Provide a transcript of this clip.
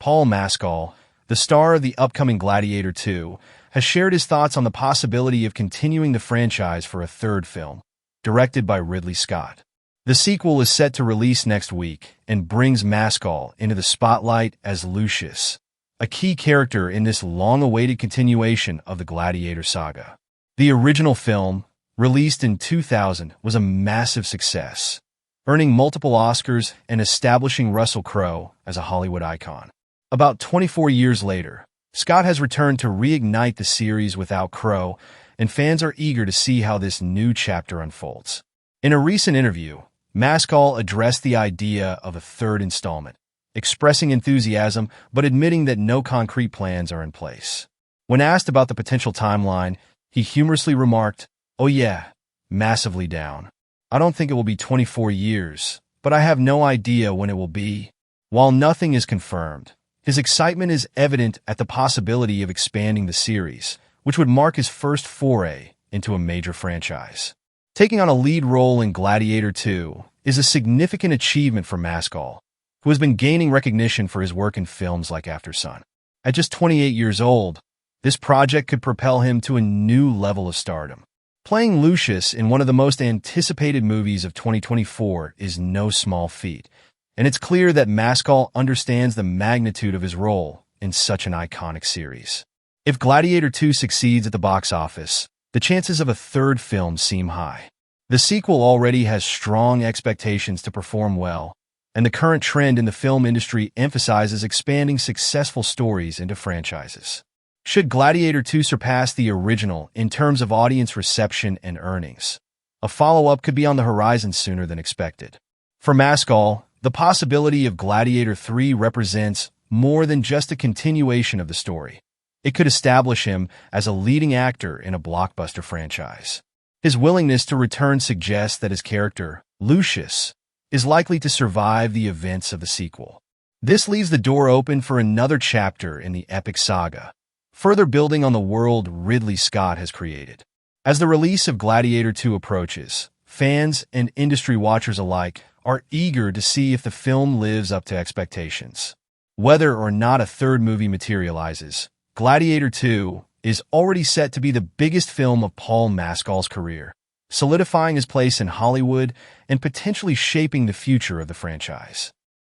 Paul Mescal, the star of the upcoming Gladiator 2, has shared his thoughts on the possibility of continuing the franchise for a third film, directed by Ridley Scott. The sequel is set to release next week and brings Mescal into the spotlight as Lucius, a key character in this long-awaited continuation of the Gladiator saga. The original film, released in 2000, was a massive success, earning multiple Oscars and establishing Russell Crowe as a Hollywood icon. About 24 years later, Scott has returned to reignite the series without Crowe, and fans are eager to see how this new chapter unfolds. In a recent interview, Mescal addressed the idea of a third installment, expressing enthusiasm but admitting that no concrete plans are in place. When asked about the potential timeline, he humorously remarked, "Oh yeah, massively down. I don't think it will be 24 years, but I have no idea when it will be." While nothing is confirmed, his excitement is evident at the possibility of expanding the series, which would mark his first foray into a major franchise. Taking on a lead role in Gladiator 2 is a significant achievement for Mescal, who has been gaining recognition for his work in films like After Sun. At just 28 years old, this project could propel him to a new level of stardom. Playing Lucius in one of the most anticipated movies of 2024 is no small feat, and it's clear that Mescal understands the magnitude of his role in such an iconic series. If Gladiator 2 succeeds at the box office, the chances of a third film seem high. The sequel already has strong expectations to perform well, and the current trend in the film industry emphasizes expanding successful stories into franchises. Should Gladiator 2 surpass the original in terms of audience reception and earnings, a follow-up could be on the horizon sooner than expected. For Mescal, the possibility of Gladiator 3 represents more than just a continuation of the story. It could establish him as a leading actor in a blockbuster franchise. His willingness to return suggests that his character, Lucius, is likely to survive the events of the sequel. This leaves the door open for another chapter in the epic saga, further building on the world Ridley Scott has created. As the release of Gladiator 2 approaches, fans and industry watchers alike are eager to see if the film lives up to expectations. Whether or not a third movie materializes, Gladiator 2 is already set to be the biggest film of Paul Mescal's career, solidifying his place in Hollywood and potentially shaping the future of the franchise.